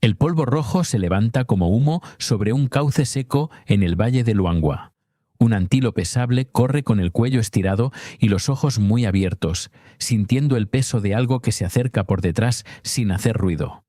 El polvo rojo se levanta como humo sobre un cauce seco en el valle de Luangwa. Un antílope sable corre con el cuello estirado y los ojos muy abiertos, sintiendo el peso de algo que se acerca por detrás sin hacer ruido.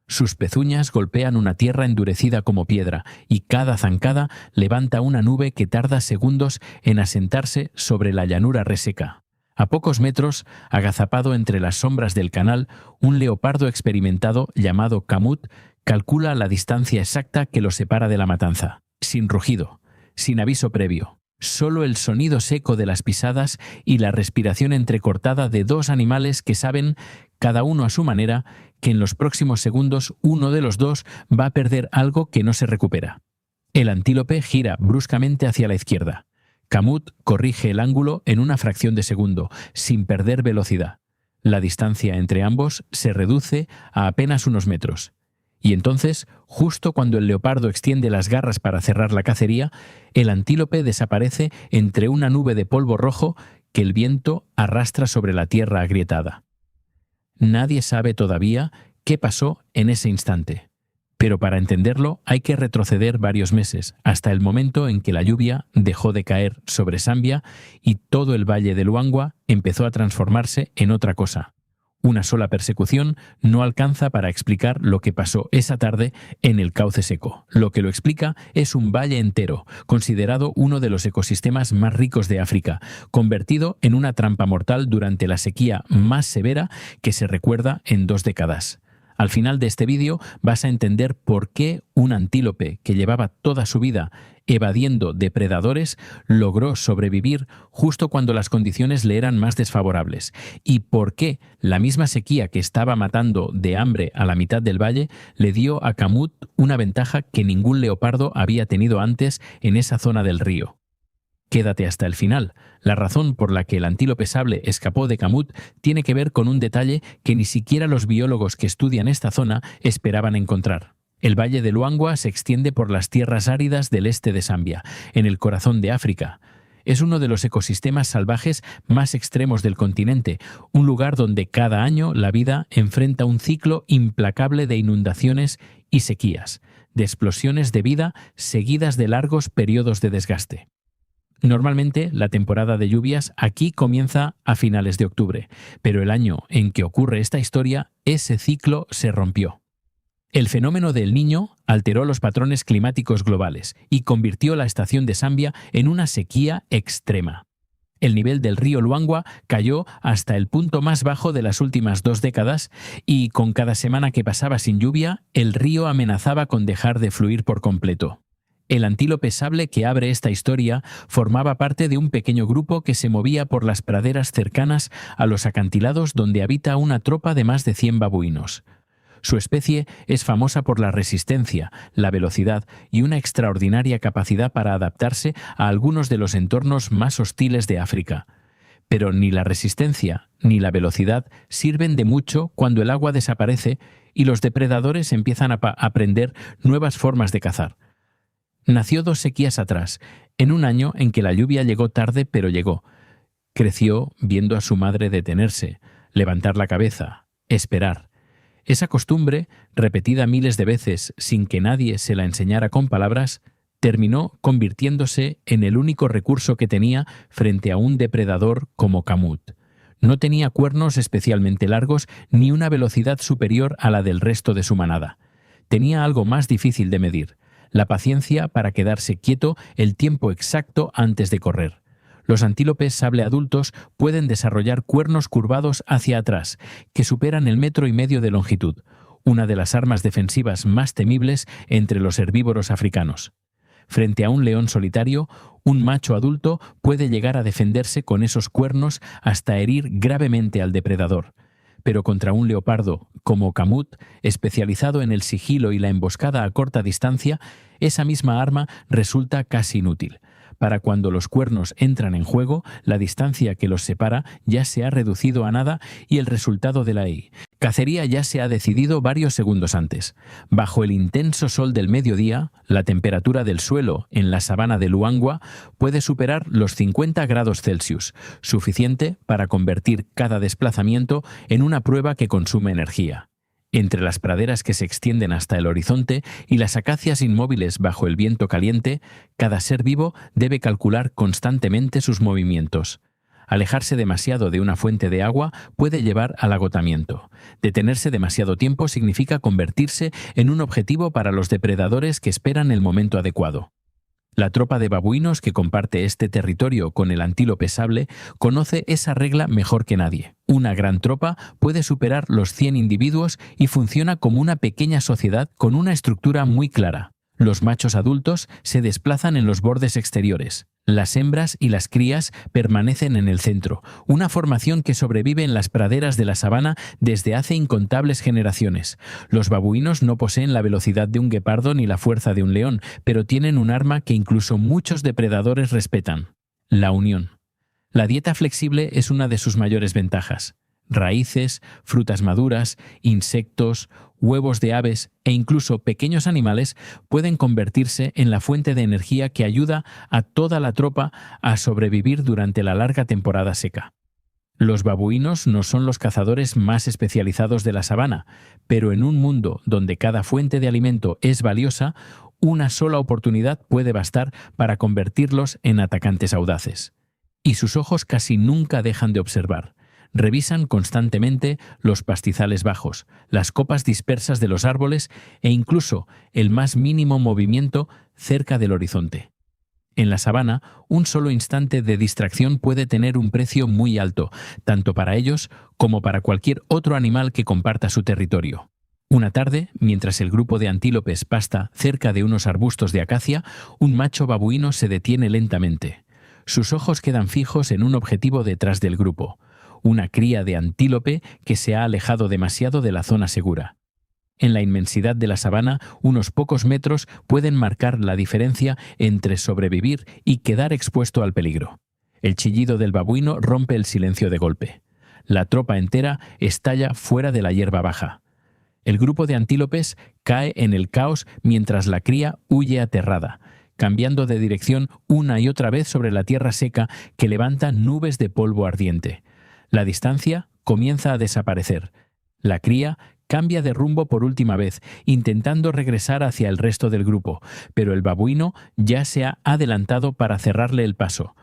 Sus pezuñas golpean una tierra endurecida como piedra y cada zancada levanta una nube que tarda segundos en asentarse sobre la llanura reseca. A pocos metros, agazapado entre las sombras del canal, un leopardo experimentado llamado Kamut calcula la distancia exacta que lo separa de la matanza, sin rugido, sin aviso previo. Solo el sonido seco de las pisadas y la respiración entrecortada de dos animales que saben, cada uno a su manera, que en los próximos segundos uno de los dos va a perder algo que no se recupera. El antílope gira bruscamente hacia la izquierda. Kamut corrige el ángulo en una fracción de segundo, sin perder velocidad. La distancia entre ambos se reduce a apenas unos metros. Y entonces, justo cuando el leopardo extiende las garras para cerrar la cacería, el antílope desaparece entre una nube de polvo rojo que el viento arrastra sobre la tierra agrietada. Nadie sabe todavía qué pasó en ese instante. Pero para entenderlo hay que retroceder varios meses, hasta el momento en que la lluvia dejó de caer sobre Zambia y todo el valle de Luangwa empezó a transformarse en otra cosa. Una sola persecución no alcanza para explicar lo que pasó esa tarde en el cauce seco. Lo que lo explica es un valle entero, considerado uno de los ecosistemas más ricos de África, convertido en una trampa mortal durante la sequía más severa que se recuerda en 2 décadas. Al final de este vídeo vas a entender por qué un antílope que llevaba toda su vida evadiendo depredadores logró sobrevivir justo cuando las condiciones le eran más desfavorables y por qué la misma sequía que estaba matando de hambre a la mitad del valle le dio a Kamut una ventaja que ningún leopardo había tenido antes en esa zona del río. Quédate hasta el final. La razón por la que el antílope sable escapó de Kamut tiene que ver con un detalle que ni siquiera los biólogos que estudian esta zona esperaban encontrar. El valle de Luangwa se extiende por las tierras áridas del este de Zambia, en el corazón de África. Es uno de los ecosistemas salvajes más extremos del continente, un lugar donde cada año la vida enfrenta un ciclo implacable de inundaciones y sequías, de explosiones de vida seguidas de largos periodos de desgaste. Normalmente, la temporada de lluvias aquí comienza a finales de octubre, pero el año en que ocurre esta historia, ese ciclo se rompió. El fenómeno del Niño alteró los patrones climáticos globales y convirtió la estación de Zambia en una sequía extrema. El nivel del río Luangwa cayó hasta el punto más bajo de las últimas 2 décadas y, con cada semana que pasaba sin lluvia, el río amenazaba con dejar de fluir por completo. El antílope sable que abre esta historia formaba parte de un pequeño grupo que se movía por las praderas cercanas a los acantilados donde habita una tropa de más de 100 babuinos. Su especie es famosa por la resistencia, la velocidad y una extraordinaria capacidad para adaptarse a algunos de los entornos más hostiles de África. Pero ni la resistencia ni la velocidad sirven de mucho cuando el agua desaparece y los depredadores empiezan a aprender nuevas formas de cazar. Nació 2 sequías atrás, en un año en que la lluvia llegó tarde pero llegó. Creció viendo a su madre detenerse, levantar la cabeza, esperar. Esa costumbre, repetida miles de veces sin que nadie se la enseñara con palabras, terminó convirtiéndose en el único recurso que tenía frente a un depredador como Kamut. No tenía cuernos especialmente largos ni una velocidad superior a la del resto de su manada. Tenía algo más difícil de medir: la paciencia para quedarse quieto el tiempo exacto antes de correr. Los antílopes sable adultos pueden desarrollar cuernos curvados hacia atrás, que superan el 1,5 metros de longitud, una de las armas defensivas más temibles entre los herbívoros africanos. Frente a un león solitario, un macho adulto puede llegar a defenderse con esos cuernos hasta herir gravemente al depredador. Pero contra un leopardo como Kamut, especializado en el sigilo y la emboscada a corta distancia, esa misma arma resulta casi inútil. Para cuando los cuernos entran en juego, la distancia que los separa ya se ha reducido a nada y el resultado de la cacería ya se ha decidido varios segundos antes. Bajo el intenso sol del mediodía, la temperatura del suelo en la sabana de Luangwa puede superar los 50 grados Celsius, suficiente para convertir cada desplazamiento en una prueba que consume energía. Entre las praderas que se extienden hasta el horizonte y las acacias inmóviles bajo el viento caliente, cada ser vivo debe calcular constantemente sus movimientos. Alejarse demasiado de una fuente de agua puede llevar al agotamiento. Detenerse demasiado tiempo significa convertirse en un objetivo para los depredadores que esperan el momento adecuado. La tropa de babuinos que comparte este territorio con el antílope sable conoce esa regla mejor que nadie. Una gran tropa puede superar los 100 individuos y funciona como una pequeña sociedad con una estructura muy clara. Los machos adultos se desplazan en los bordes exteriores. Las hembras y las crías permanecen en el centro, una formación que sobrevive en las praderas de la sabana desde hace incontables generaciones. Los babuinos no poseen la velocidad de un guepardo ni la fuerza de un león, pero tienen un arma que incluso muchos depredadores respetan: la unión. La dieta flexible es una de sus mayores ventajas. Raíces, frutas maduras, insectos, huevos de aves e incluso pequeños animales pueden convertirse en la fuente de energía que ayuda a toda la tropa a sobrevivir durante la larga temporada seca. Los babuinos no son los cazadores más especializados de la sabana, pero en un mundo donde cada fuente de alimento es valiosa, una sola oportunidad puede bastar para convertirlos en atacantes audaces. Y sus ojos casi nunca dejan de observar. Revisan constantemente los pastizales bajos, las copas dispersas de los árboles e incluso el más mínimo movimiento cerca del horizonte. En la sabana, un solo instante de distracción puede tener un precio muy alto, tanto para ellos como para cualquier otro animal que comparta su territorio. Una tarde, mientras el grupo de antílopes pasta cerca de unos arbustos de acacia, un macho babuino se detiene lentamente. Sus ojos quedan fijos en un objetivo detrás del grupo: una cría de antílope que se ha alejado demasiado de la zona segura. En la inmensidad de la sabana, unos pocos metros pueden marcar la diferencia entre sobrevivir y quedar expuesto al peligro. El chillido del babuino rompe el silencio de golpe. La tropa entera estalla fuera de la hierba baja. El grupo de antílopes cae en el caos mientras la cría huye aterrada, cambiando de dirección una y otra vez sobre la tierra seca que levanta nubes de polvo ardiente. La distancia comienza a desaparecer. La cría cambia de rumbo por última vez, intentando regresar hacia el resto del grupo, pero el babuino ya se ha adelantado para cerrarle el paso.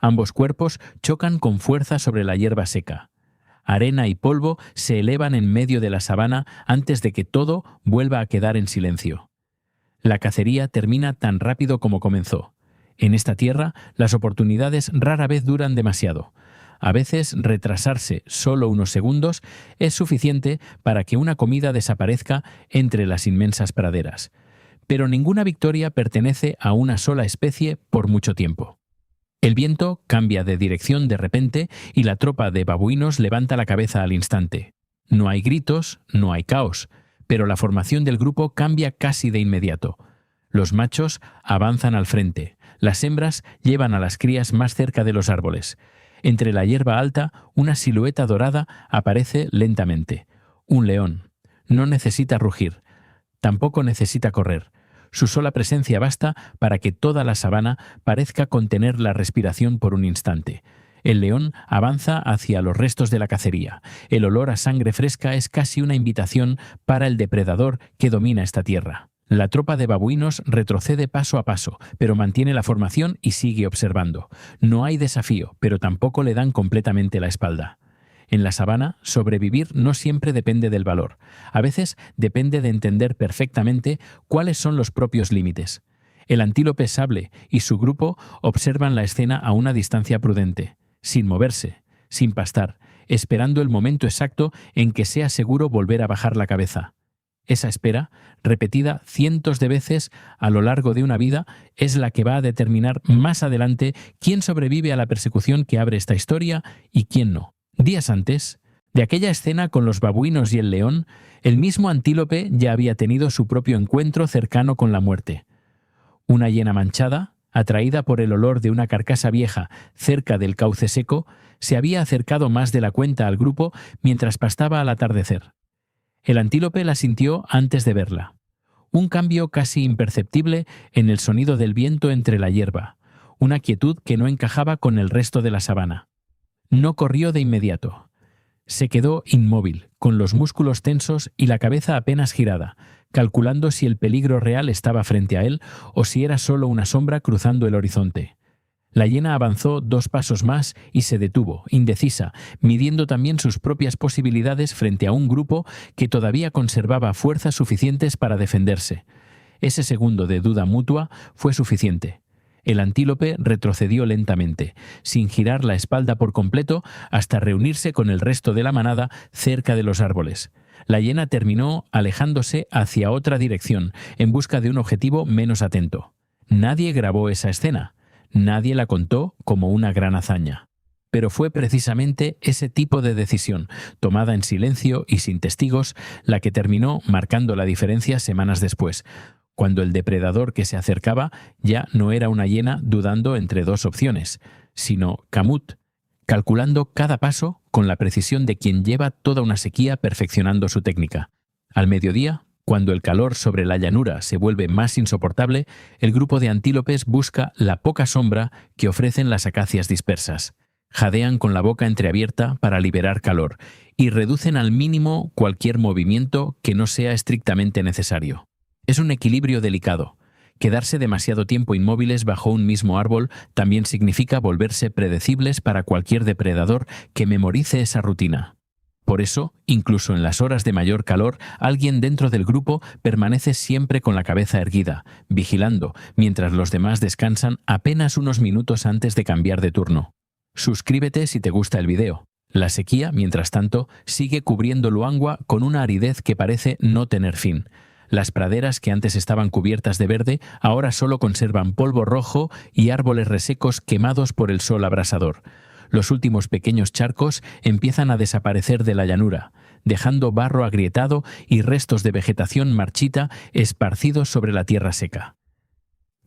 Ambos cuerpos chocan con fuerza sobre la hierba seca. Arena y polvo se elevan en medio de la sabana antes de que todo vuelva a quedar en silencio. La cacería termina tan rápido como comenzó. En esta tierra, las oportunidades rara vez duran demasiado. A veces retrasarse solo unos segundos es suficiente para que una comida desaparezca entre las inmensas praderas. Pero ninguna victoria pertenece a una sola especie por mucho tiempo. El viento cambia de dirección de repente y la tropa de babuinos levanta la cabeza al instante. No hay gritos, no hay caos, pero la formación del grupo cambia casi de inmediato. Los machos avanzan al frente, las hembras llevan a las crías más cerca de los árboles. Entre la hierba alta, una silueta dorada aparece lentamente. Un león. No necesita rugir. Tampoco necesita correr. Su sola presencia basta para que toda la sabana parezca contener la respiración por un instante. El león avanza hacia los restos de la cacería. El olor a sangre fresca es casi una invitación para el depredador que domina esta tierra. La tropa de babuinos retrocede paso a paso, pero mantiene la formación y sigue observando. No hay desafío, pero tampoco le dan completamente la espalda. En la sabana, sobrevivir no siempre depende del valor. A veces depende de entender perfectamente cuáles son los propios límites. El antílope sable y su grupo observan la escena a una distancia prudente, sin moverse, sin pastar, esperando el momento exacto en que sea seguro volver a bajar la cabeza. Esa espera, repetida cientos de veces a lo largo de una vida, es la que va a determinar más adelante quién sobrevive a la persecución que abre esta historia y quién no. Días antes de aquella escena con los babuinos y el león, el mismo antílope ya había tenido su propio encuentro cercano con la muerte. Una hiena manchada, atraída por el olor de una carcasa vieja cerca del cauce seco, se había acercado más de la cuenta al grupo mientras pastaba al atardecer. El antílope la sintió antes de verla. Un cambio casi imperceptible en el sonido del viento entre la hierba, una quietud que no encajaba con el resto de la sabana. No corrió de inmediato. Se quedó inmóvil, con los músculos tensos y la cabeza apenas girada, calculando si el peligro real estaba frente a él o si era solo una sombra cruzando el horizonte. La hiena avanzó 2 pasos más y se detuvo, indecisa, midiendo también sus propias posibilidades frente a un grupo que todavía conservaba fuerzas suficientes para defenderse. Ese segundo de duda mutua fue suficiente. El antílope retrocedió lentamente, sin girar la espalda por completo, hasta reunirse con el resto de la manada cerca de los árboles. La hiena terminó alejándose hacia otra dirección, en busca de un objetivo menos atento. Nadie grabó esa escena. Nadie la contó como una gran hazaña. Pero fue precisamente ese tipo de decisión, tomada en silencio y sin testigos, la que terminó marcando la diferencia semanas después, cuando el depredador que se acercaba ya no era una hiena dudando entre 2 opciones, sino Kamut, calculando cada paso con la precisión de quien lleva toda una sequía perfeccionando su técnica. Al mediodía, cuando el calor sobre la llanura se vuelve más insoportable, el grupo de antílopes busca la poca sombra que ofrecen las acacias dispersas. Jadean con la boca entreabierta para liberar calor y reducen al mínimo cualquier movimiento que no sea estrictamente necesario. Es un equilibrio delicado. Quedarse demasiado tiempo inmóviles bajo un mismo árbol también significa volverse predecibles para cualquier depredador que memorice esa rutina. Por eso, incluso en las horas de mayor calor, alguien dentro del grupo permanece siempre con la cabeza erguida, vigilando, mientras los demás descansan apenas unos minutos antes de cambiar de turno. Suscríbete si te gusta el video. La sequía, mientras tanto, sigue cubriendo Luangwa con una aridez que parece no tener fin. Las praderas que antes estaban cubiertas de verde ahora solo conservan polvo rojo y árboles resecos quemados por el sol abrasador. Los últimos pequeños charcos empiezan a desaparecer de la llanura, dejando barro agrietado y restos de vegetación marchita esparcidos sobre la tierra seca.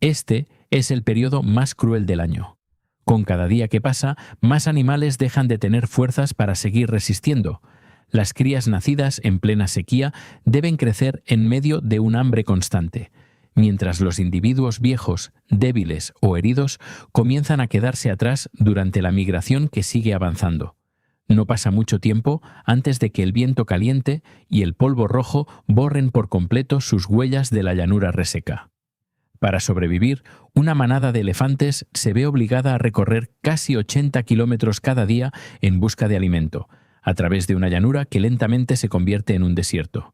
Este es el periodo más cruel del año. Con cada día que pasa, más animales dejan de tener fuerzas para seguir resistiendo. Las crías nacidas en plena sequía deben crecer en medio de un hambre constante, mientras los individuos viejos, débiles o heridos comienzan a quedarse atrás durante la migración que sigue avanzando. No pasa mucho tiempo antes de que el viento caliente y el polvo rojo borren por completo sus huellas de la llanura reseca. Para sobrevivir, una manada de elefantes se ve obligada a recorrer casi 80 kilómetros cada día en busca de alimento, a través de una llanura que lentamente se convierte en un desierto.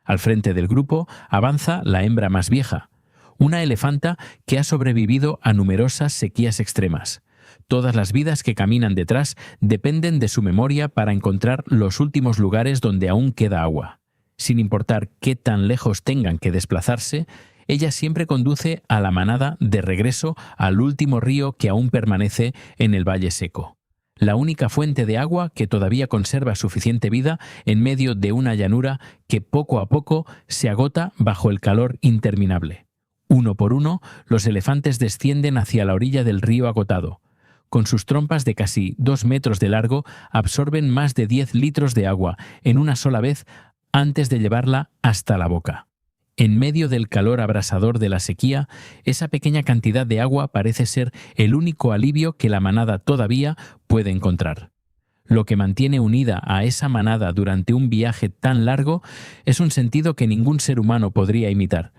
Al frente del grupo avanza la hembra más vieja, una elefanta que ha sobrevivido a numerosas sequías extremas. Todas las vidas que caminan detrás dependen de su memoria para encontrar los últimos lugares donde aún queda agua. Sin importar qué tan lejos tengan que desplazarse, ella siempre conduce a la manada de regreso al último río que aún permanece en el valle seco. La única fuente de agua que todavía conserva suficiente vida en medio de una llanura que poco a poco se agota bajo el calor interminable. Uno por uno, los elefantes descienden hacia la orilla del río agotado. Con sus trompas de casi 2 metros de largo, absorben más de 10 litros de agua en una sola vez antes de llevarla hasta la boca. En medio del calor abrasador de la sequía, esa pequeña cantidad de agua parece ser el único alivio que la manada todavía puede encontrar. Lo que mantiene unida a esa manada durante un viaje tan largo es un sentido que ningún ser humano podría imitar.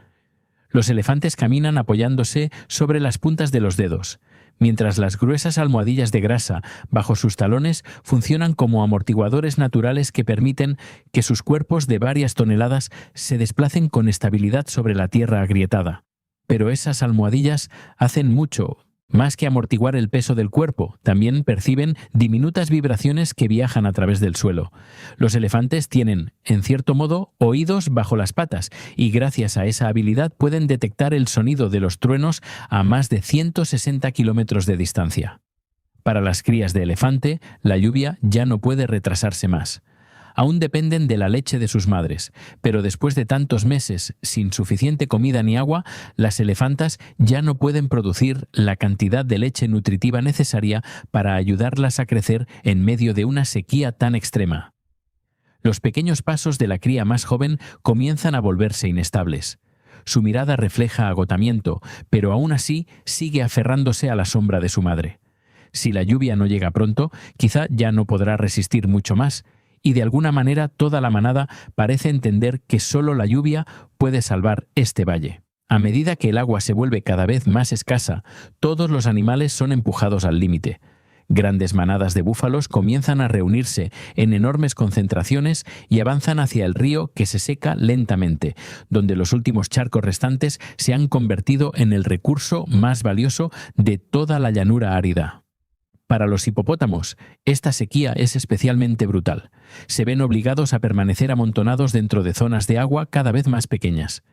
Los elefantes caminan apoyándose sobre las puntas de los dedos, mientras las gruesas almohadillas de grasa bajo sus talones funcionan como amortiguadores naturales que permiten que sus cuerpos de varias toneladas se desplacen con estabilidad sobre la tierra agrietada. Pero esas almohadillas hacen mucho, más que amortiguar el peso del cuerpo, también perciben diminutas vibraciones que viajan a través del suelo. Los elefantes tienen, en cierto modo, oídos bajo las patas y gracias a esa habilidad pueden detectar el sonido de los truenos a más de 160 kilómetros de distancia. Para las crías de elefante, la lluvia ya no puede retrasarse más. Aún dependen de la leche de sus madres, pero después de tantos meses sin suficiente comida ni agua, las elefantas ya no pueden producir la cantidad de leche nutritiva necesaria para ayudarlas a crecer en medio de una sequía tan extrema. Los pequeños pasos de la cría más joven comienzan a volverse inestables. Su mirada refleja agotamiento, pero aún así sigue aferrándose a la sombra de su madre. Si la lluvia no llega pronto, quizá ya no podrá resistir mucho más, y de alguna manera toda la manada parece entender que solo la lluvia puede salvar este valle. A medida que el agua se vuelve cada vez más escasa, todos los animales son empujados al límite. Grandes manadas de búfalos comienzan a reunirse en enormes concentraciones y avanzan hacia el río que se seca lentamente, donde los últimos charcos restantes se han convertido en el recurso más valioso de toda la llanura árida. Para los hipopótamos, esta sequía es especialmente brutal. Se ven obligados a permanecer amontonados dentro de zonas de agua cada vez más pequeñas.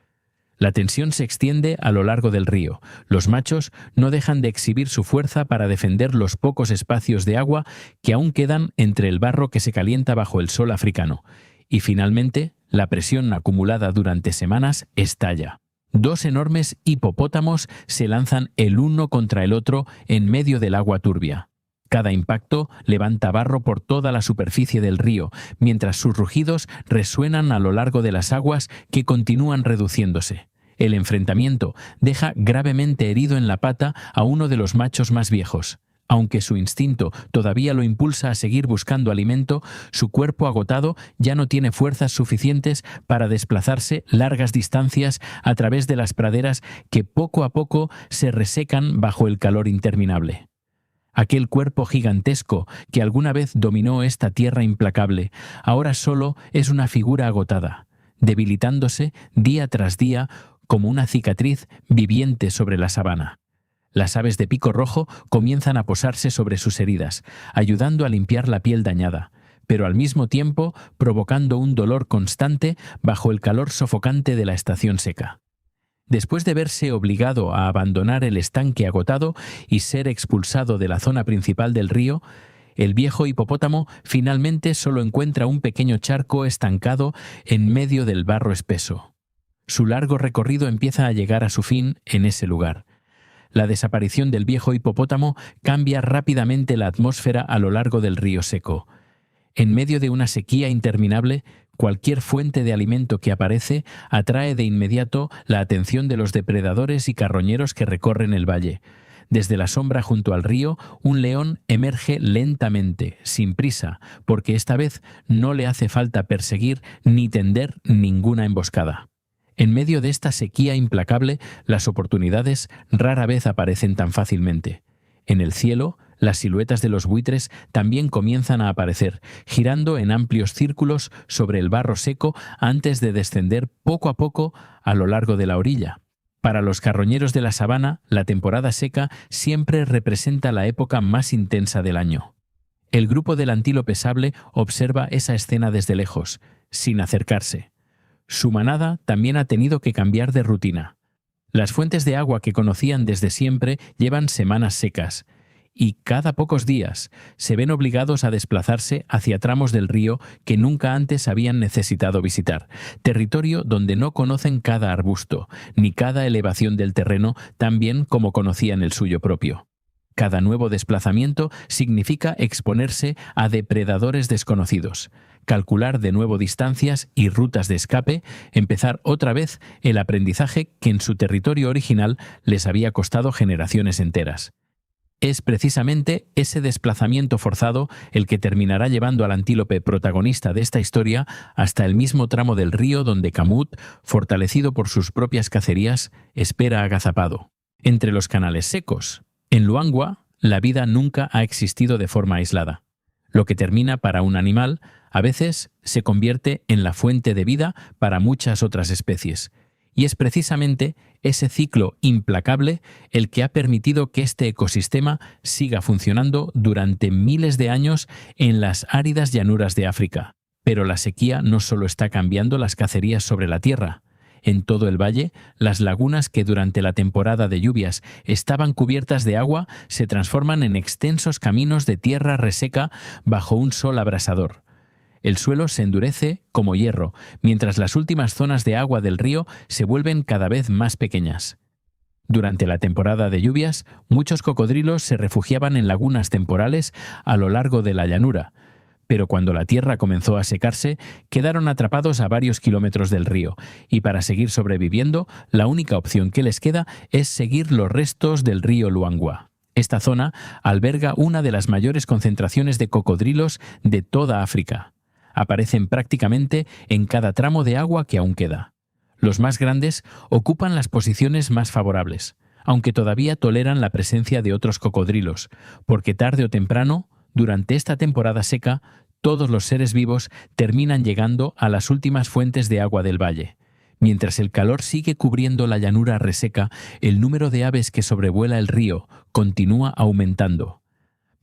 La tensión se extiende a lo largo del río. Los machos no dejan de exhibir su fuerza para defender los pocos espacios de agua que aún quedan entre el barro que se calienta bajo el sol africano. Y finalmente, la presión acumulada durante semanas estalla. Dos enormes hipopótamos se lanzan el uno contra el otro en medio del agua turbia. Cada impacto levanta barro por toda la superficie del río, mientras sus rugidos resuenan a lo largo de las aguas que continúan reduciéndose. El enfrentamiento deja gravemente herido en la pata a uno de los machos más viejos. Aunque su instinto todavía lo impulsa a seguir buscando alimento, su cuerpo agotado ya no tiene fuerzas suficientes para desplazarse largas distancias a través de las praderas que poco a poco se resecan bajo el calor interminable. Aquel cuerpo gigantesco que alguna vez dominó esta tierra implacable, ahora solo es una figura agotada, debilitándose día tras día como una cicatriz viviente sobre la sabana. Las aves de pico rojo comienzan a posarse sobre sus heridas, ayudando a limpiar la piel dañada, pero al mismo tiempo provocando un dolor constante bajo el calor sofocante de la estación seca. Después de verse obligado a abandonar el estanque agotado y ser expulsado de la zona principal del río, el viejo hipopótamo finalmente solo encuentra un pequeño charco estancado en medio del barro espeso. Su largo recorrido empieza a llegar a su fin en ese lugar. La desaparición del viejo hipopótamo cambia rápidamente la atmósfera a lo largo del río seco. En medio de una sequía interminable, cualquier fuente de alimento que aparece atrae de inmediato la atención de los depredadores y carroñeros que recorren el valle. Desde la sombra junto al río, un león emerge lentamente, sin prisa, porque esta vez no le hace falta perseguir ni tender ninguna emboscada. En medio de esta sequía implacable, las oportunidades rara vez aparecen tan fácilmente. En el cielo, las siluetas de los buitres también comienzan a aparecer, girando en amplios círculos sobre el barro seco antes de descender poco a poco a lo largo de la orilla. Para los carroñeros de la sabana, la temporada seca siempre representa la época más intensa del año. El grupo del antílope sable observa esa escena desde lejos, sin acercarse. Su manada también ha tenido que cambiar de rutina. Las fuentes de agua que conocían desde siempre llevan semanas secas, y cada pocos días se ven obligados a desplazarse hacia tramos del río que nunca antes habían necesitado visitar, territorio donde no conocen cada arbusto, ni cada elevación del terreno tan bien como conocían el suyo propio. Cada nuevo desplazamiento significa exponerse a depredadores desconocidos, calcular de nuevo distancias y rutas de escape, empezar otra vez el aprendizaje que en su territorio original les había costado generaciones enteras. Es precisamente ese desplazamiento forzado el que terminará llevando al antílope protagonista de esta historia hasta el mismo tramo del río donde Kamut, fortalecido por sus propias cacerías, espera agazapado. Entre los canales secos. En Luangwa, la vida nunca ha existido de forma aislada. Lo que termina para un animal, a veces se convierte en la fuente de vida para muchas otras especies. Y es precisamente ese ciclo implacable el que ha permitido que este ecosistema siga funcionando durante miles de años en las áridas llanuras de África. Pero la sequía no solo está cambiando las cacerías sobre la tierra. En todo el valle, las lagunas que durante la temporada de lluvias estaban cubiertas de agua se transforman en extensos caminos de tierra reseca bajo un sol abrasador. El suelo se endurece como hierro, mientras las últimas zonas de agua del río se vuelven cada vez más pequeñas. Durante la temporada de lluvias, muchos cocodrilos se refugiaban en lagunas temporales a lo largo de la llanura, pero cuando la tierra comenzó a secarse, quedaron atrapados a varios kilómetros del río, y para seguir sobreviviendo, la única opción que les queda es seguir los restos del río Luangwa. Esta zona alberga una de las mayores concentraciones de cocodrilos de toda África. Aparecen prácticamente en cada tramo de agua que aún queda. Los más grandes ocupan las posiciones más favorables, aunque todavía toleran la presencia de otros cocodrilos, porque tarde o temprano, durante esta temporada seca, todos los seres vivos terminan llegando a las últimas fuentes de agua del valle. Mientras el calor sigue cubriendo la llanura reseca, el número de aves que sobrevuela el río continúa aumentando.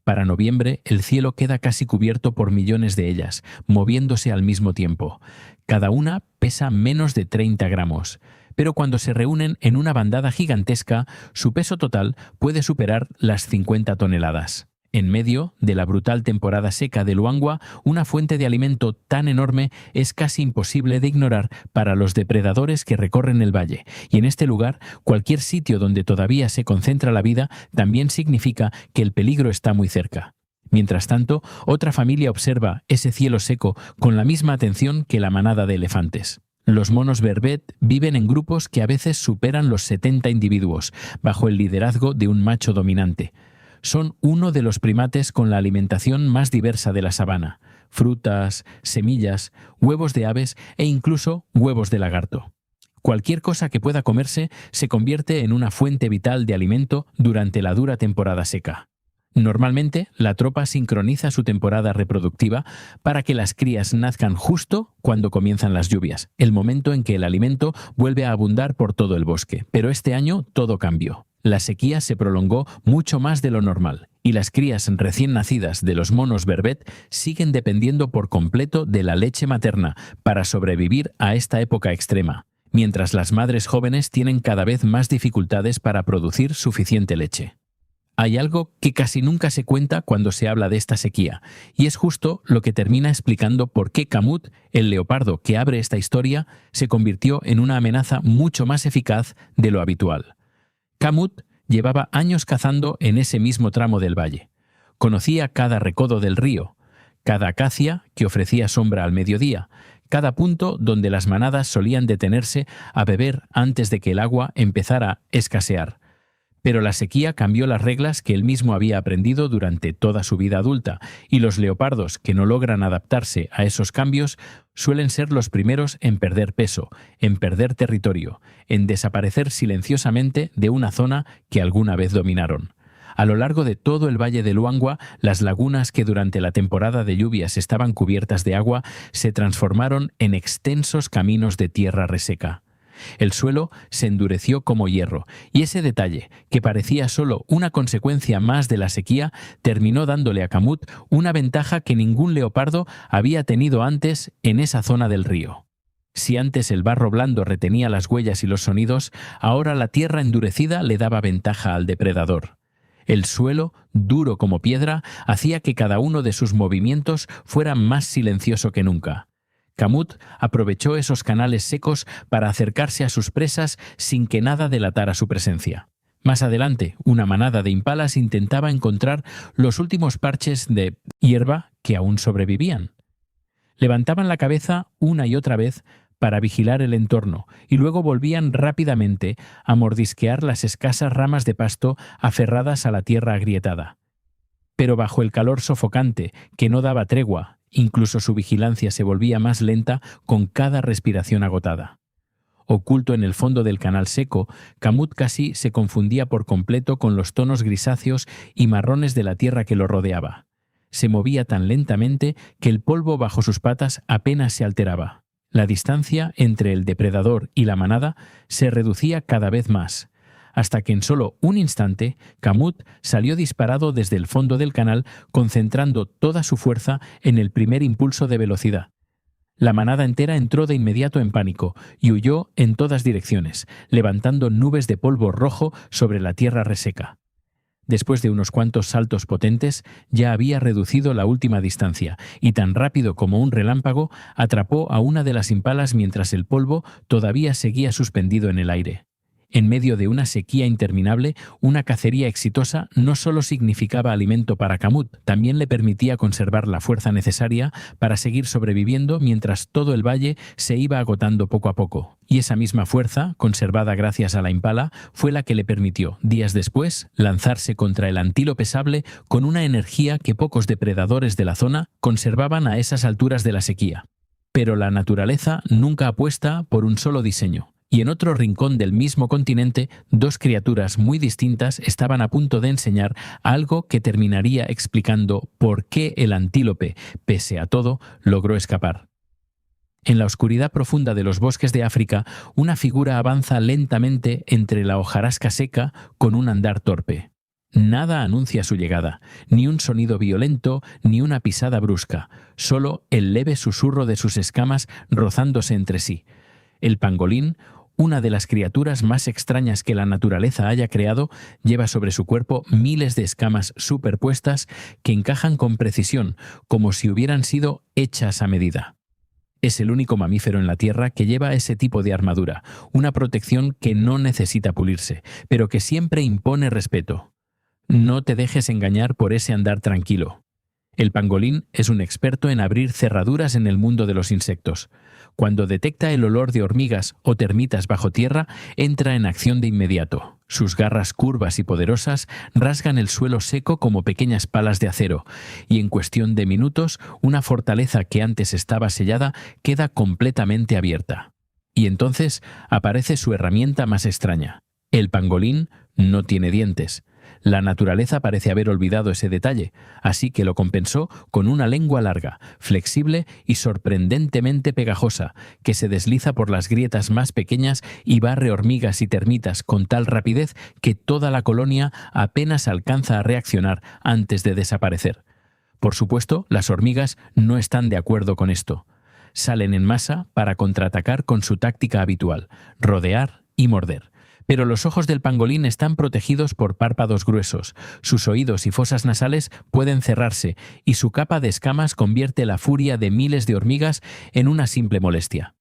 Para noviembre, el cielo queda casi cubierto por millones de ellas, moviéndose al mismo tiempo. Cada una pesa menos de 30 gramos, pero cuando se reúnen en una bandada gigantesca, su peso total puede superar las 50 toneladas. En medio de la brutal temporada seca de Luangwa, una fuente de alimento tan enorme es casi imposible de ignorar para los depredadores que recorren el valle, y en este lugar, cualquier sitio donde todavía se concentra la vida también significa que el peligro está muy cerca. Mientras tanto, otra familia observa ese cielo seco con la misma atención que la manada de elefantes. Los monos berbet viven en grupos que a veces superan los 70 individuos, bajo el liderazgo de un macho dominante. Son uno de los primates con la alimentación más diversa de la sabana: frutas, semillas, huevos de aves e incluso huevos de lagarto. Cualquier cosa que pueda comerse se convierte en una fuente vital de alimento durante la dura temporada seca. Normalmente, la tropa sincroniza su temporada reproductiva para que las crías nazcan justo cuando comienzan las lluvias, el momento en que el alimento vuelve a abundar por todo el bosque. Pero este año todo cambió. La sequía se prolongó mucho más de lo normal, y las crías recién nacidas de los monos berbet siguen dependiendo por completo de la leche materna para sobrevivir a esta época extrema, mientras las madres jóvenes tienen cada vez más dificultades para producir suficiente leche. Hay algo que casi nunca se cuenta cuando se habla de esta sequía, y es justo lo que termina explicando por qué Kamut, el leopardo que abre esta historia, se convirtió en una amenaza mucho más eficaz de lo habitual. Kamut llevaba años cazando en ese mismo tramo del valle. Conocía cada recodo del río, cada acacia que ofrecía sombra al mediodía, cada punto donde las manadas solían detenerse a beber antes de que el agua empezara a escasear. Pero la sequía cambió las reglas que él mismo había aprendido durante toda su vida adulta, y los leopardos que no logran adaptarse a esos cambios suelen ser los primeros en perder peso, en perder territorio, en desaparecer silenciosamente de una zona que alguna vez dominaron. A lo largo de todo el valle de Luangwa, las lagunas que durante la temporada de lluvias estaban cubiertas de agua se transformaron en extensos caminos de tierra reseca. El suelo se endureció como hierro, y ese detalle, que parecía solo una consecuencia más de la sequía, terminó dándole a Kamut una ventaja que ningún leopardo había tenido antes en esa zona del río. Si antes el barro blando retenía las huellas y los sonidos, ahora la tierra endurecida le daba ventaja al depredador. El suelo, duro como piedra, hacía que cada uno de sus movimientos fuera más silencioso que nunca. Kamut aprovechó esos canales secos para acercarse a sus presas sin que nada delatara su presencia. Más adelante, una manada de impalas intentaba encontrar los últimos parches de hierba que aún sobrevivían. Levantaban la cabeza una y otra vez para vigilar el entorno y luego volvían rápidamente a mordisquear las escasas ramas de pasto aferradas a la tierra agrietada. Pero bajo el calor sofocante, que no daba tregua, incluso su vigilancia se volvía más lenta con cada respiración agotada. Oculto en el fondo del canal seco, Kamut casi se confundía por completo con los tonos grisáceos y marrones de la tierra que lo rodeaba. Se movía tan lentamente que el polvo bajo sus patas apenas se alteraba. La distancia entre el depredador y la manada se reducía cada vez más, hasta que en solo un instante Kamut salió disparado desde el fondo del canal, concentrando toda su fuerza en el primer impulso de velocidad. La manada entera entró de inmediato en pánico y huyó en todas direcciones, levantando nubes de polvo rojo sobre la tierra reseca. Después de unos cuantos saltos potentes, ya había reducido la última distancia, y tan rápido como un relámpago atrapó a una de las impalas mientras el polvo todavía seguía suspendido en el aire. En medio de una sequía interminable, una cacería exitosa no solo significaba alimento para Kamut, también le permitía conservar la fuerza necesaria para seguir sobreviviendo mientras todo el valle se iba agotando poco a poco. Y esa misma fuerza, conservada gracias a la impala, fue la que le permitió, días después, lanzarse contra el antílope sable con una energía que pocos depredadores de la zona conservaban a esas alturas de la sequía. Pero la naturaleza nunca apuesta por un solo diseño. Y en otro rincón del mismo continente, dos criaturas muy distintas estaban a punto de enseñar algo que terminaría explicando por qué el antílope, pese a todo, logró escapar. En la oscuridad profunda de los bosques de África, una figura avanza lentamente entre la hojarasca seca con un andar torpe. Nada anuncia su llegada, ni un sonido violento, ni una pisada brusca, solo el leve susurro de sus escamas rozándose entre sí. El pangolín, una de las criaturas más extrañas que la naturaleza haya creado, lleva sobre su cuerpo miles de escamas superpuestas que encajan con precisión, como si hubieran sido hechas a medida. Es el único mamífero en la Tierra que lleva ese tipo de armadura, una protección que no necesita pulirse, pero que siempre impone respeto. No te dejes engañar por ese andar tranquilo. El pangolín es un experto en abrir cerraduras en el mundo de los insectos. Cuando detecta el olor de hormigas o termitas bajo tierra, entra en acción de inmediato. Sus garras curvas y poderosas rasgan el suelo seco como pequeñas palas de acero, y en cuestión de minutos, una fortaleza que antes estaba sellada queda completamente abierta. Y entonces aparece su herramienta más extraña. El pangolín no tiene dientes. La naturaleza parece haber olvidado ese detalle, así que lo compensó con una lengua larga, flexible y sorprendentemente pegajosa, que se desliza por las grietas más pequeñas y barre hormigas y termitas con tal rapidez que toda la colonia apenas alcanza a reaccionar antes de desaparecer. Por supuesto, las hormigas no están de acuerdo con esto. Salen en masa para contraatacar con su táctica habitual, rodear y morder. Pero los ojos del pangolín están protegidos por párpados gruesos, sus oídos y fosas nasales pueden cerrarse y su capa de escamas convierte la furia de miles de hormigas en una simple molestia.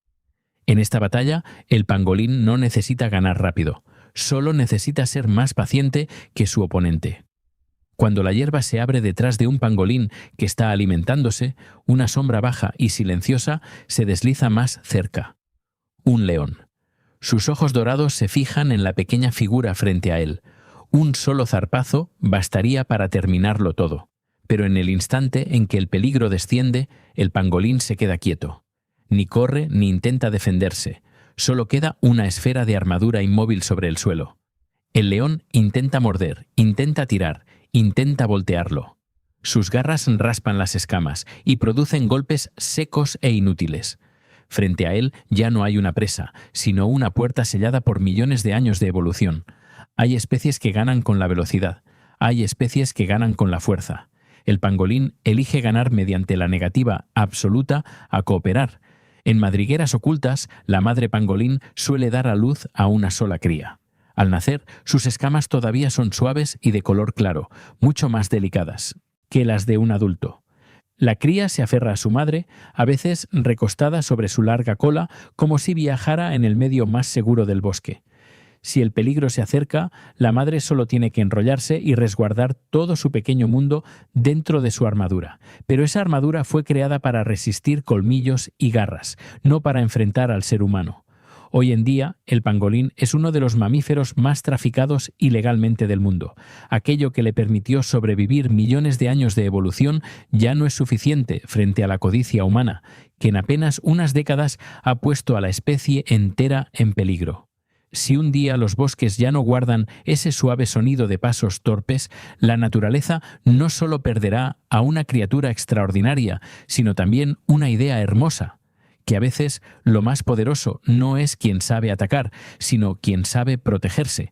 En esta batalla, el pangolín no necesita ganar rápido, solo necesita ser más paciente que su oponente. Cuando la hierba se abre detrás de un pangolín que está alimentándose, una sombra baja y silenciosa se desliza más cerca. Un león. Sus ojos dorados se fijan en la pequeña figura frente a él. Un solo zarpazo bastaría para terminarlo todo. Pero en el instante en que el peligro desciende, el pangolín se queda quieto. Ni corre ni intenta defenderse. Solo queda una esfera de armadura inmóvil sobre el suelo. El león intenta morder, intenta tirar, intenta voltearlo. Sus garras raspan las escamas y producen golpes secos e inútiles. Frente a él ya no hay una presa, sino una puerta sellada por millones de años de evolución. Hay especies que ganan con la velocidad, hay especies que ganan con la fuerza. El pangolín elige ganar mediante la negativa absoluta a cooperar. En madrigueras ocultas, la madre pangolín suele dar a luz a una sola cría. Al nacer, sus escamas todavía son suaves y de color claro, mucho más delicadas que las de un adulto. La cría se aferra a su madre, a veces recostada sobre su larga cola, como si viajara en el medio más seguro del bosque. Si el peligro se acerca, la madre solo tiene que enrollarse y resguardar todo su pequeño mundo dentro de su armadura. Pero esa armadura fue creada para resistir colmillos y garras, no para enfrentar al ser humano. Hoy en día, el pangolín es uno de los mamíferos más traficados ilegalmente del mundo. Aquello que le permitió sobrevivir millones de años de evolución ya no es suficiente frente a la codicia humana, que en apenas unas décadas ha puesto a la especie entera en peligro. Si un día los bosques ya no guardan ese suave sonido de pasos torpes, la naturaleza no solo perderá a una criatura extraordinaria, sino también una idea hermosa. Que a veces lo más poderoso no es quien sabe atacar, sino quien sabe protegerse.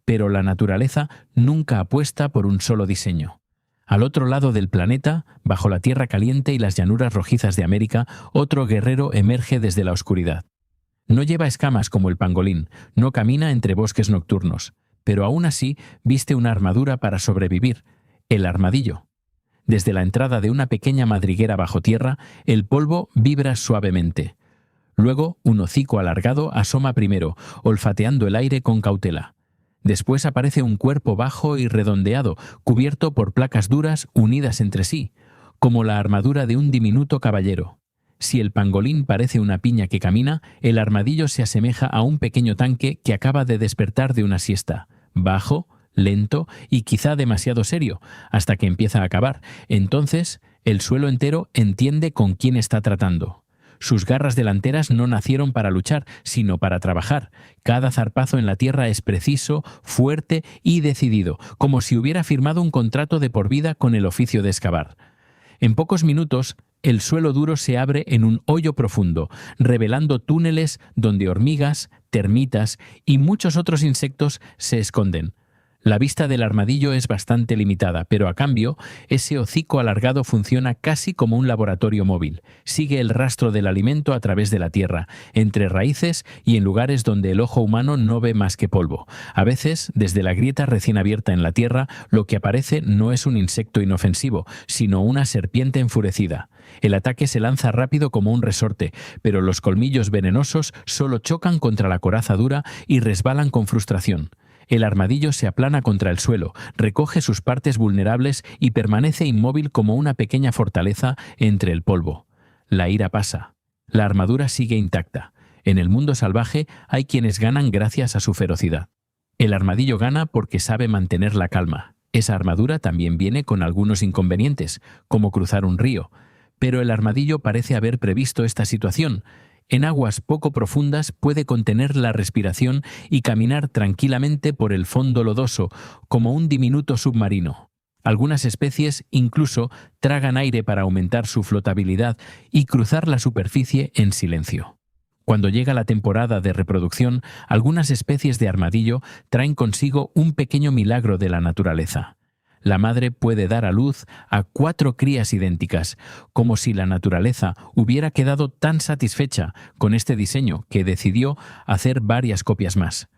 Pero la naturaleza nunca apuesta por un solo diseño. Al otro lado del planeta, bajo la tierra caliente y las llanuras rojizas de América, otro guerrero emerge desde la oscuridad. No lleva escamas como el pangolín, no camina entre bosques nocturnos, pero aún así viste una armadura para sobrevivir, el armadillo. Desde la entrada de una pequeña madriguera bajo tierra, el polvo vibra suavemente. Luego, un hocico alargado asoma primero, olfateando el aire con cautela. Después aparece un cuerpo bajo y redondeado, cubierto por placas duras unidas entre sí, como la armadura de un diminuto caballero. Si el pangolín parece una piña que camina, el armadillo se asemeja a un pequeño tanque que acaba de despertar de una siesta, bajo, lento y quizá demasiado serio, hasta que empieza a cavar. Entonces, el suelo entero entiende con quién está tratando. Sus garras delanteras no nacieron para luchar, sino para trabajar. Cada zarpazo en la tierra es preciso, fuerte y decidido, como si hubiera firmado un contrato de por vida con el oficio de excavar. En pocos minutos, el suelo duro se abre en un hoyo profundo, revelando túneles donde hormigas, termitas y muchos otros insectos se esconden. La vista del armadillo es bastante limitada, pero a cambio, ese hocico alargado funciona casi como un laboratorio móvil. Sigue el rastro del alimento a través de la tierra, entre raíces y en lugares donde el ojo humano no ve más que polvo. A veces, desde la grieta recién abierta en la tierra, lo que aparece no es un insecto inofensivo, sino una serpiente enfurecida. El ataque se lanza rápido como un resorte, pero los colmillos venenosos solo chocan contra la coraza dura y resbalan con frustración. El armadillo se aplana contra el suelo, recoge sus partes vulnerables y permanece inmóvil como una pequeña fortaleza entre el polvo. La ira pasa. La armadura sigue intacta. En el mundo salvaje hay quienes ganan gracias a su ferocidad. El armadillo gana porque sabe mantener la calma. Esa armadura también viene con algunos inconvenientes, como cruzar un río. Pero el armadillo parece haber previsto esta situación. En aguas poco profundas puede contener la respiración y caminar tranquilamente por el fondo lodoso, como un diminuto submarino. Algunas especies incluso tragan aire para aumentar su flotabilidad y cruzar la superficie en silencio. Cuando llega la temporada de reproducción, algunas especies de armadillo traen consigo un pequeño milagro de la naturaleza. La madre puede dar a luz a 4 crías idénticas, como si la naturaleza hubiera quedado tan satisfecha con este diseño que decidió hacer varias copias más.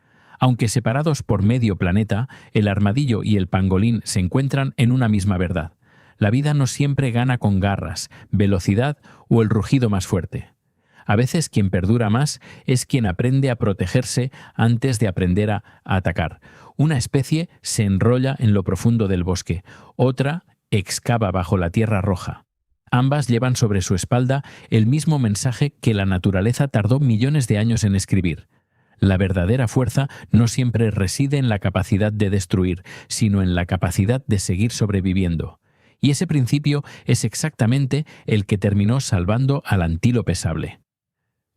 Aunque separados por medio planeta, el armadillo y el pangolín se encuentran en una misma verdad. La vida no siempre gana con garras, velocidad o el rugido más fuerte. A veces quien perdura más es quien aprende a protegerse antes de aprender a atacar. Una especie se enrolla en lo profundo del bosque, otra excava bajo la tierra roja. Ambas llevan sobre su espalda el mismo mensaje que la naturaleza tardó millones de años en escribir. La verdadera fuerza no siempre reside en la capacidad de destruir, sino en la capacidad de seguir sobreviviendo. Y ese principio es exactamente el que terminó salvando al antílope sable.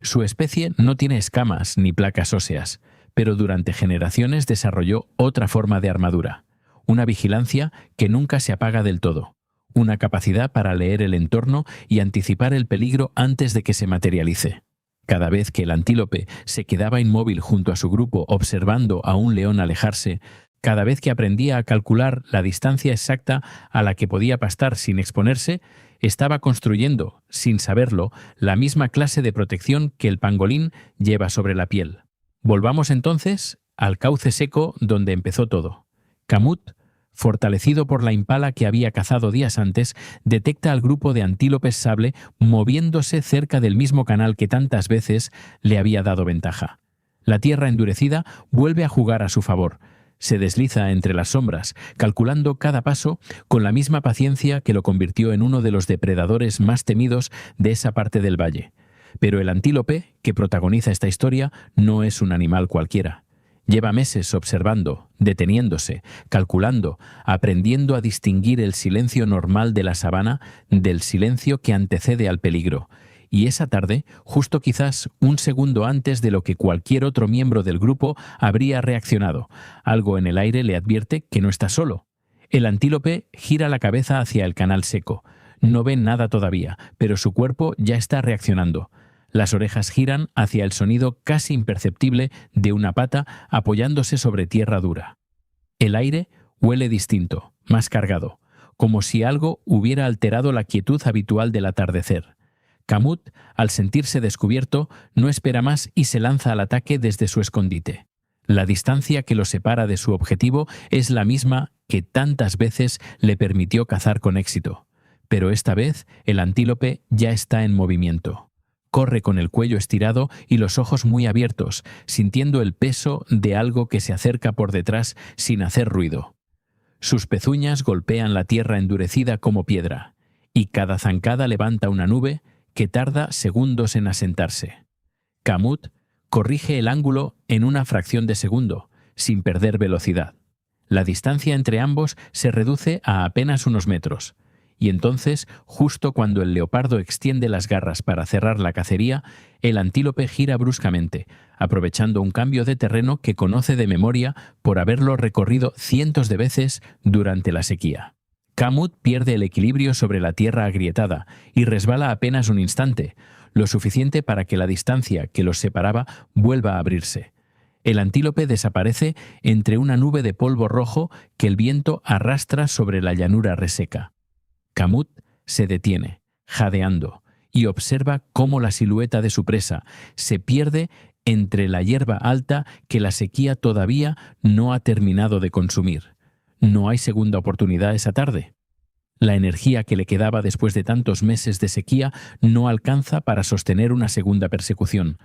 Su especie no tiene escamas ni placas óseas, pero durante generaciones desarrolló otra forma de armadura, una vigilancia que nunca se apaga del todo, una capacidad para leer el entorno y anticipar el peligro antes de que se materialice. Cada vez que el antílope se quedaba inmóvil junto a su grupo observando a un león alejarse, cada vez que aprendía a calcular la distancia exacta a la que podía pastar sin exponerse, estaba construyendo, sin saberlo, la misma clase de protección que el pangolín lleva sobre la piel. Volvamos entonces al cauce seco donde empezó todo. Kamut, fortalecido por la impala que había cazado días antes, detecta al grupo de antílopes sable moviéndose cerca del mismo canal que tantas veces le había dado ventaja. La tierra endurecida vuelve a jugar a su favor. Se desliza entre las sombras, calculando cada paso con la misma paciencia que lo convirtió en uno de los depredadores más temidos de esa parte del valle. Pero el antílope, que protagoniza esta historia, no es un animal cualquiera. Lleva meses observando, deteniéndose, calculando, aprendiendo a distinguir el silencio normal de la sabana del silencio que antecede al peligro. Y esa tarde, justo quizás un segundo antes de lo que cualquier otro miembro del grupo habría reaccionado, algo en el aire le advierte que no está solo. El antílope gira la cabeza hacia el canal seco. No ve nada todavía, pero su cuerpo ya está reaccionando. Las orejas giran hacia el sonido casi imperceptible de una pata apoyándose sobre tierra dura. El aire huele distinto, más cargado, como si algo hubiera alterado la quietud habitual del atardecer. Kamut, al sentirse descubierto, no espera más y se lanza al ataque desde su escondite. La distancia que lo separa de su objetivo es la misma que tantas veces le permitió cazar con éxito. Pero esta vez el antílope ya está en movimiento. Corre con el cuello estirado y los ojos muy abiertos, sintiendo el peso de algo que se acerca por detrás sin hacer ruido. Sus pezuñas golpean la tierra endurecida como piedra, y cada zancada levanta una nube que tarda segundos en asentarse. Kamut corrige el ángulo en una fracción de segundo, sin perder velocidad. La distancia entre ambos se reduce a apenas unos metros. Y entonces, justo cuando el leopardo extiende las garras para cerrar la cacería, el antílope gira bruscamente, aprovechando un cambio de terreno que conoce de memoria por haberlo recorrido cientos de veces durante la sequía. Kamut pierde el equilibrio sobre la tierra agrietada y resbala apenas un instante, lo suficiente para que la distancia que los separaba vuelva a abrirse. El antílope desaparece entre una nube de polvo rojo que el viento arrastra sobre la llanura reseca. Kamut se detiene, jadeando, y observa cómo la silueta de su presa se pierde entre la hierba alta que la sequía todavía no ha terminado de consumir. No hay segunda oportunidad esa tarde. La energía que le quedaba después de tantos meses de sequía no alcanza para sostener una segunda persecución.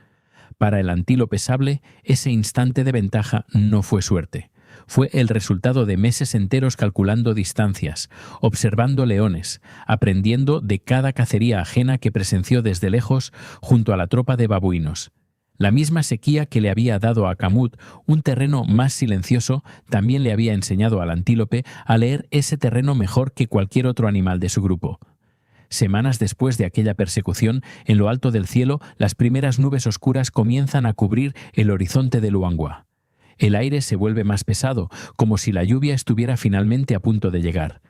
Para el antílope sable, ese instante de ventaja no fue suerte. Fue el resultado de meses enteros calculando distancias, observando leones, aprendiendo de cada cacería ajena que presenció desde lejos junto a la tropa de babuinos. La misma sequía que le había dado a Kamut un terreno más silencioso también le había enseñado al antílope a leer ese terreno mejor que cualquier otro animal de su grupo. Semanas después de aquella persecución, en lo alto del cielo, las primeras nubes oscuras comienzan a cubrir el horizonte de Luangwa. El aire se vuelve más pesado, como si la lluvia estuviera finalmente a punto de llegar.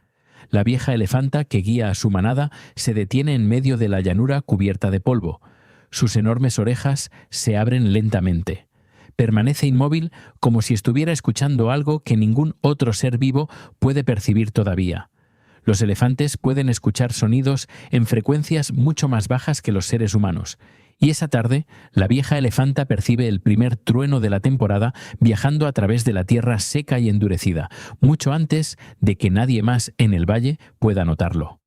La vieja elefanta que guía a su manada se detiene en medio de la llanura cubierta de polvo. Sus enormes orejas se abren lentamente. Permanece inmóvil como si estuviera escuchando algo que ningún otro ser vivo puede percibir todavía. Los elefantes pueden escuchar sonidos en frecuencias mucho más bajas que los seres humanos. Y esa tarde, la vieja elefanta percibe el primer trueno de la temporada viajando a través de la tierra seca y endurecida, mucho antes de que nadie más en el valle pueda notarlo.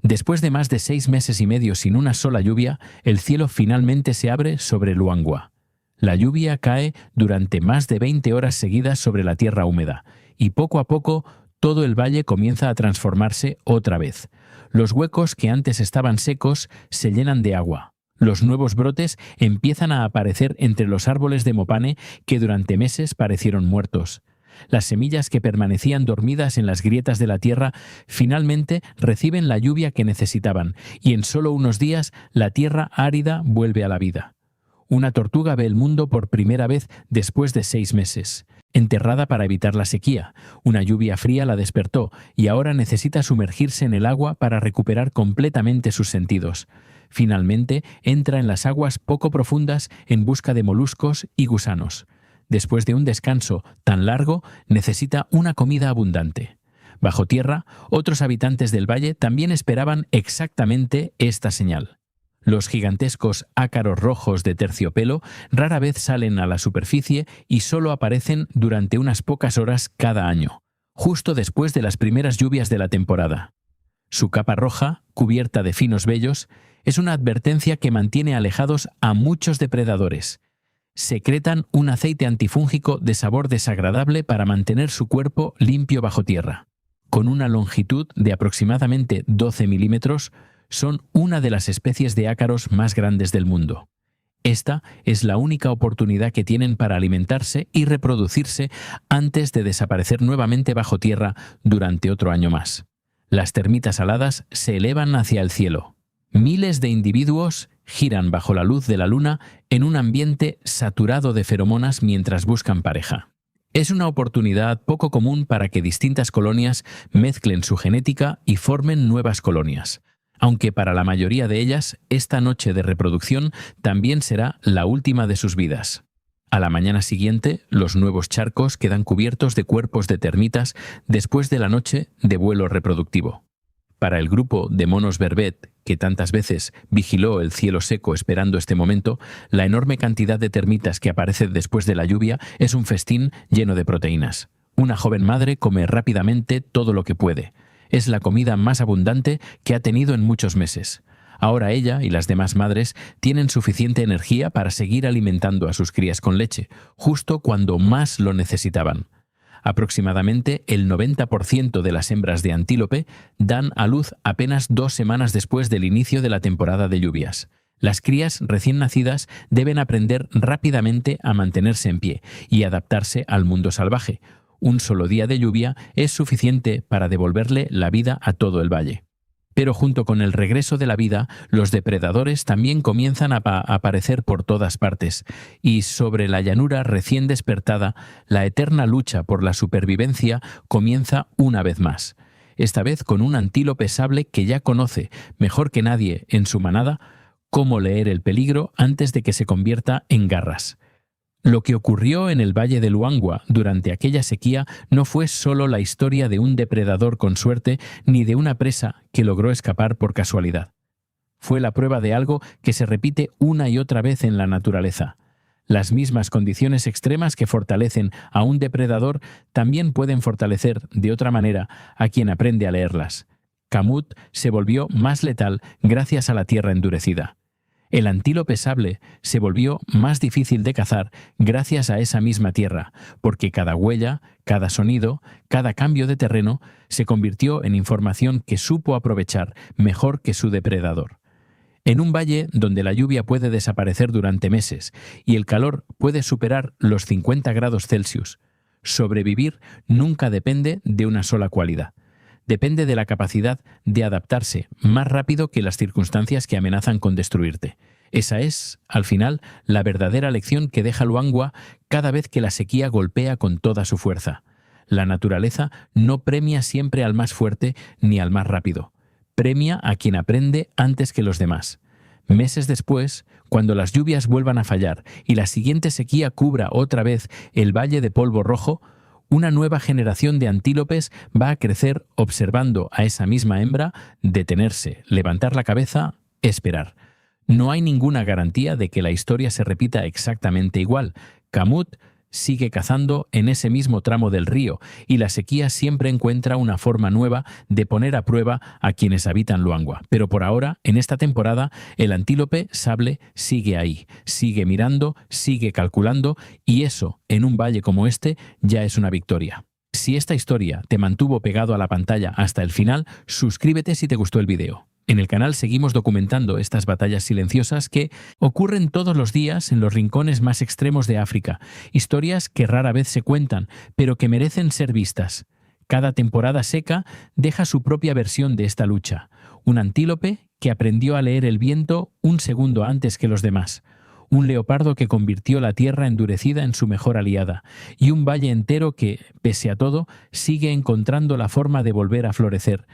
Después de más de 6 meses y medio sin una sola lluvia, el cielo finalmente se abre sobre Luangwa. La lluvia cae durante más de 20 horas seguidas sobre la tierra húmeda, y poco a poco todo el valle comienza a transformarse otra vez. Los huecos que antes estaban secos se llenan de agua. Los nuevos brotes empiezan a aparecer entre los árboles de mopane que durante meses parecieron muertos. Las semillas que permanecían dormidas en las grietas de la tierra finalmente reciben la lluvia que necesitaban y en solo unos días la tierra árida vuelve a la vida. Una tortuga ve el mundo por primera vez después de 6 meses. Enterrada para evitar la sequía, una lluvia fría la despertó y ahora necesita sumergirse en el agua para recuperar completamente sus sentidos. Finalmente, entra en las aguas poco profundas en busca de moluscos y gusanos. Después de un descanso tan largo, necesita una comida abundante. Bajo tierra, otros habitantes del valle también esperaban exactamente esta señal. Los gigantescos ácaros rojos de terciopelo rara vez salen a la superficie y solo aparecen durante unas pocas horas cada año, justo después de las primeras lluvias de la temporada. Su capa roja, cubierta de finos vellos, es una advertencia que mantiene alejados a muchos depredadores. Secretan un aceite antifúngico de sabor desagradable para mantener su cuerpo limpio bajo tierra. Con una longitud de aproximadamente 12 milímetros, son una de las especies de ácaros más grandes del mundo. Esta es la única oportunidad que tienen para alimentarse y reproducirse antes de desaparecer nuevamente bajo tierra durante otro año más. Las termitas aladas se elevan hacia el cielo. Miles de individuos giran bajo la luz de la luna en un ambiente saturado de feromonas mientras buscan pareja. Es una oportunidad poco común para que distintas colonias mezclen su genética y formen nuevas colonias, aunque para la mayoría de ellas esta noche de reproducción también será la última de sus vidas. A la mañana siguiente, los nuevos charcos quedan cubiertos de cuerpos de termitas después de la noche de vuelo reproductivo. Para el grupo de monos Vervet, que tantas veces vigiló el cielo seco esperando este momento, la enorme cantidad de termitas que aparece después de la lluvia es un festín lleno de proteínas. Una joven madre come rápidamente todo lo que puede. Es la comida más abundante que ha tenido en muchos meses. Ahora ella y las demás madres tienen suficiente energía para seguir alimentando a sus crías con leche, justo cuando más lo necesitaban. Aproximadamente el 90% de las hembras de antílope dan a luz apenas 2 semanas después del inicio de la temporada de lluvias. Las crías recién nacidas deben aprender rápidamente a mantenerse en pie y adaptarse al mundo salvaje. Un solo día de lluvia es suficiente para devolverle la vida a todo el valle. Pero junto con el regreso de la vida, los depredadores también comienzan a aparecer por todas partes, y sobre la llanura recién despertada, la eterna lucha por la supervivencia comienza una vez más. Esta vez con un antílope sable que ya conoce, mejor que nadie en su manada, cómo leer el peligro antes de que se convierta en garras. Lo que ocurrió en el Valle de Luangwa durante aquella sequía no fue solo la historia de un depredador con suerte ni de una presa que logró escapar por casualidad. Fue la prueba de algo que se repite una y otra vez en la naturaleza. Las mismas condiciones extremas que fortalecen a un depredador también pueden fortalecer de otra manera a quien aprende a leerlas. Kamut se volvió más letal gracias a la tierra endurecida. El antílope sable se volvió más difícil de cazar gracias a esa misma tierra, porque cada huella, cada sonido, cada cambio de terreno se convirtió en información que supo aprovechar mejor que su depredador. En un valle donde la lluvia puede desaparecer durante meses y el calor puede superar los 50 grados Celsius, sobrevivir nunca depende de una sola cualidad. Depende de la capacidad de adaptarse más rápido que las circunstancias que amenazan con destruirte. Esa es, al final, la verdadera lección que deja Luangwa cada vez que la sequía golpea con toda su fuerza. La naturaleza no premia siempre al más fuerte ni al más rápido. Premia a quien aprende antes que los demás. Meses después, cuando las lluvias vuelvan a fallar y la siguiente sequía cubra otra vez el Valle de Polvo Rojo, una nueva generación de antílopes va a crecer observando a esa misma hembra detenerse, levantar la cabeza, esperar. No hay ninguna garantía de que la historia se repita exactamente igual. Kamut sigue cazando en ese mismo tramo del río y la sequía siempre encuentra una forma nueva de poner a prueba a quienes habitan Luangwa. Pero por ahora, en esta temporada, el antílope sable sigue ahí, sigue mirando, sigue calculando y eso, en un valle como este, ya es una victoria. Si esta historia te mantuvo pegado a la pantalla hasta el final, suscríbete si te gustó el video. En el canal seguimos documentando estas batallas silenciosas que ocurren todos los días en los rincones más extremos de África, historias que rara vez se cuentan, pero que merecen ser vistas. Cada temporada seca deja su propia versión de esta lucha. Un antílope que aprendió a leer el viento un segundo antes que los demás. Un leopardo que convirtió la tierra endurecida en su mejor aliada. Y un valle entero que, pese a todo, sigue encontrando la forma de volver a florecer.